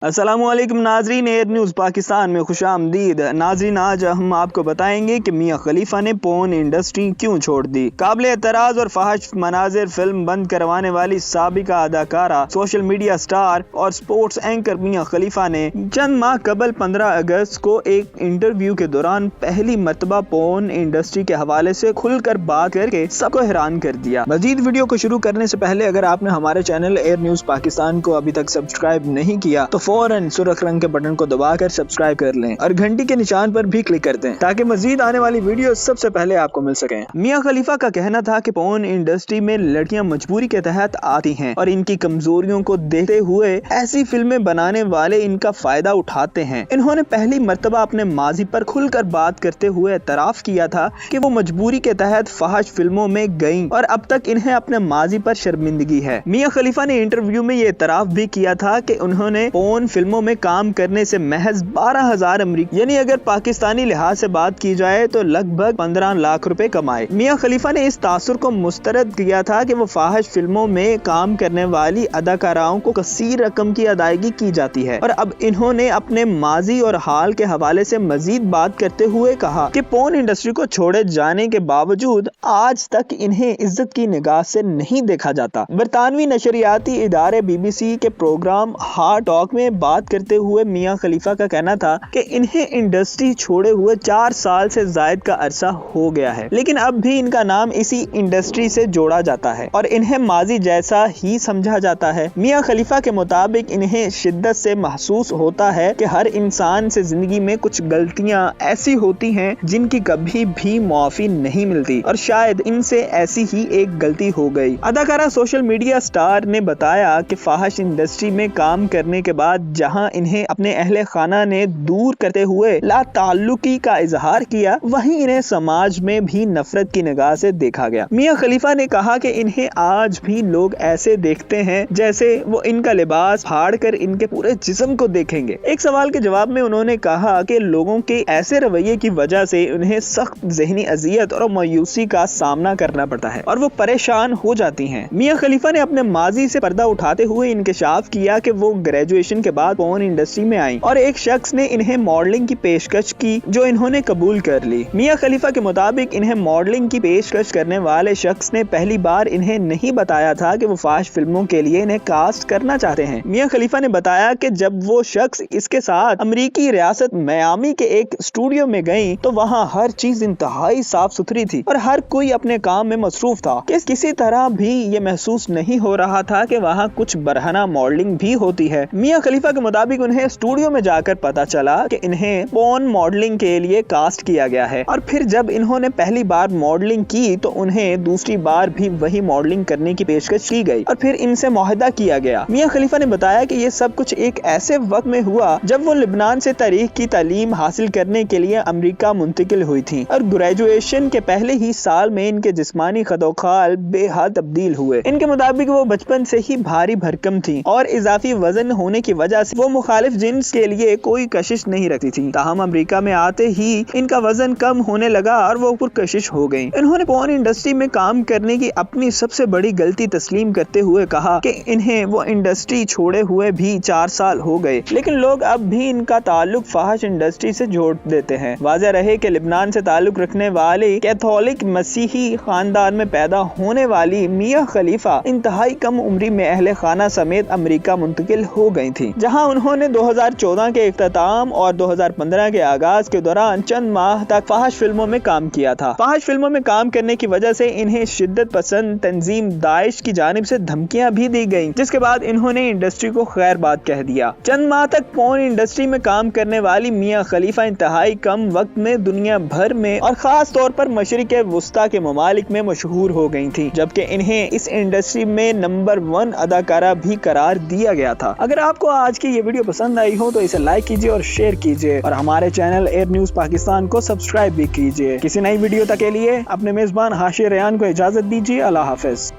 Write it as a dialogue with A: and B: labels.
A: अस्सलाम वालेकुम नाजरीन, एयर न्यूज़ पाकिस्तान में खुश आमदीद। नाजरीन, आज हम आपको बताएंगे कि मियां खलीफा ने पोर्न इंडस्ट्री क्यों छोड़ दी। काबिल एतराज और फहश मनाजिर फिल्म बंद करवाने वाली साबिका अदाकारा, सोशल मीडिया स्टार और स्पोर्ट्स एंकर मियां खलीफा ने चंद माह कबल 15 अगस्त को एक इंटरव्यू के दौरान पहली मरतबा पोर्न इंडस्ट्री के हवाले से खुलकर बात करके सबको हैरान कर दिया। मजीद वीडियो को शुरू करने से पहले अगर आपने हमारे चैनल एयर न्यूज़ पाकिस्तान को अभी तक सब्सक्राइब नहीं किया तो फौरन सुर्ख रंग के बटन को दबाकर सब्सक्राइब कर लें और घंटी के निशान पर भी क्लिक कर दें ताकि मजीद आने वाली वीडियो सबसे पहले आपको मिल सके। मियां खलीफा का कहना था कि पोर्न इंडस्ट्री में लड़कियां मजबूरी के तहत आती हैं और इनकी कमजोरियों को देखते हुए ऐसी फिल्में बनाने वाले इनका फायदा उठाते हैं। इन्होंने पहली मर्तबा अपने माजी पर खुलकर बात करते हुए एतराफ किया था कि वो मजबूरी के तहत फहश फिल्मों में गईं और अब तक इन्हें अपने माजी पर शर्मिंदगी है। मियां खलीफा ने इंटरव्यू में ये एतराफ भी किया था कि उन्होंने पोर्न फिल्मों में काम करने से महज 12,000 अमरीकी यानी अगर पाकिस्तानी लिहाज से बात की जाए तो लगभग 15 लाख रुपए कमाए। मियां खलीफा ने इस तासुर को मुस्तरद किया था कि वो फाहिश फिल्मों में काम करने वाली अदाकाराओं को कसीर रकम की अदायगी की जाती है और अब इन्होंने अपने माजी और हाल के हवाले से मजीद बात करते हुए कहा कि पोर्न इंडस्ट्री को छोड़े जाने के बावजूद आज तक इन्हें इज्जत की निगाह से नहीं देखा जाता। बरतानवी नशरियाती इदारे BBC के प्रोग्राम हार्ट टॉक में बात करते हुए मियां खलीफा का कहना था कि इन्हें इंडस्ट्री छोड़े हुए 4 साल से जायद का अरसा हो गया है, लेकिन अब भी इनका नाम इसी इंडस्ट्री से जोड़ा जाता है और इन्हें माजी जैसा ही समझा जाता है। मियां खलीफा के मुताबिक इन्हें शिद्दत से महसूस होता है कि हर इंसान से जिंदगी में कुछ गलतियां ऐसी होती हैं जिनकी कभी भी मुआफी नहीं मिलती और शायद इनसे ऐसी ही एक गलती हो गई। अदाकारा सोशल मीडिया स्टार ने बताया कि फाहिश इंडस्ट्री में काम करने के बाद जहां इन्हें अपने अहले खाना ने दूर करते हुए ला ताल्लुकी का इजहार किया, वहीं इन्हें समाज में भी नफरत की निगाह से देखा गया। मियां खलीफा ने कहा कि इन्हें आज भी लोग ऐसे देखते हैं जैसे वो इनका लिबास फाड़ कर इनके पूरे जिस्म को देखेंगे। एक सवाल के जवाब में उन्होंने कहा कि लोगों के ऐसे रवैये की वजह से उन्हें सख्त ज़हनी अजियत और मायूसी का सामना करना पड़ता है और वो परेशान हो जाती हैं। मियां खलीफा ने अपने माजी से पर्दा उठाते हुए इंकशाफ किया कि वो ग्रेजुएशन के बाद पोर्न इंडस्ट्री में आई और एक शख्स ने इन्हें मॉडलिंग की पेशकश की जो इन्होंने कबूल कर ली। मियां खलीफा के मुताबिक इन्हें मॉडलिंग की पेशकश करने वाले शख्स ने पहली बार इन्हें नहीं बताया था कि वो फाहिश फिल्मों के लिए इन्हें कास्ट करना चाहते हैं। मियां खलीफा ने बताया कि जब वो शख्स इसके साथ अमेरिकी रियासत मियामी के एक स्टूडियो में गई तो वहाँ हर चीज इंतहाई साफ सुथरी थी और हर कोई अपने काम में मसरूफ था। किसी तरह भी ये महसूस नहीं हो रहा था कि वहाँ कुछ बरहना मॉडलिंग भी होती है। मियां खलीफा के मुताबिक उन्हें स्टूडियो में जाकर पता चला कि इन्हें पोर्न मॉडलिंग के लिए कास्ट किया गया है और फिर जब इन्होंने पहली बार मॉडलिंग की तो उन्हें दूसरी बार भी वही मॉडलिंग करने की पेशकश की गई और फिर इनसे मुआहदा किया गया। मियां खलीफा ने बताया कि ये सब कुछ एक ऐसे वक्त में हुआ जब वो लेबनान से तारीख की तालीम हासिल करने के लिए अमेरिका मुंतकिल हुई थी और ग्रेजुएशन के पहले ही साल में इनके जिस्मानी खदोखाल बेहद तब्दील हुए। इनके मुताबिक वो बचपन से ही भारी भरकम थी और इजाफी वजन होने की वजह से वो मुखालिफ जिन्स के लिए कोई कशिश नहीं रखती थी। ताहम अमेरिका में आते ही इनका वजन कम होने लगा और वो पुरकशिश हो गई। इन्होंने पोर्न इंडस्ट्री में काम करने की अपनी सबसे बड़ी गलती तस्लीम करते हुए कहा कि इन्हें वो इंडस्ट्री छोड़े हुए भी 4 साल हो गए, लेकिन लोग अब भी इनका ताल्लुक फाहिश इंडस्ट्री से जोड़ देते हैं। वाज़ेह रहे कि लेबनान से ताल्लुक रखने वाले कैथोलिक मसीही खानदान में पैदा होने वाली मियां खलीफा इंतहाई कम उम्री में अहले खाना समेत अमेरिका मुंतकिल हो गई थी, जहां उन्होंने 2014 के इख्तिताम और 2015 के आगाज के दौरान चंद माह तक फाहिश फिल्मों में काम किया था। फाहिश फिल्मों में काम करने की वजह से इन्हें शिद्दत पसंद तंजीम दाइश की जानिब से धमकियां भी दी गईं, जिसके बाद इन्होंने इंडस्ट्री को खैर बात कह दिया। चंद माह तक पोर्न इंडस्ट्री में काम करने वाली मियां खलीफा इंतहाई कम वक्त में दुनिया भर में और खास तौर पर मशरिक वुस्ता के ममालिक में मशहूर हो गई थी, जबकि इन्हें इस इंडस्ट्री में नंबर 1 अदाकारा भी करार दिया गया था। अगर आपको आज की ये वीडियो पसंद आई हो तो इसे लाइक कीजिए और शेयर कीजिए और हमारे चैनल एयर न्यूज़ पाकिस्तान को सब्सक्राइब भी कीजिए। किसी नई वीडियो तक के लिए अपने मेजबान हाशिर रेयान को इजाजत दीजिए। अल्लाह हाफिज।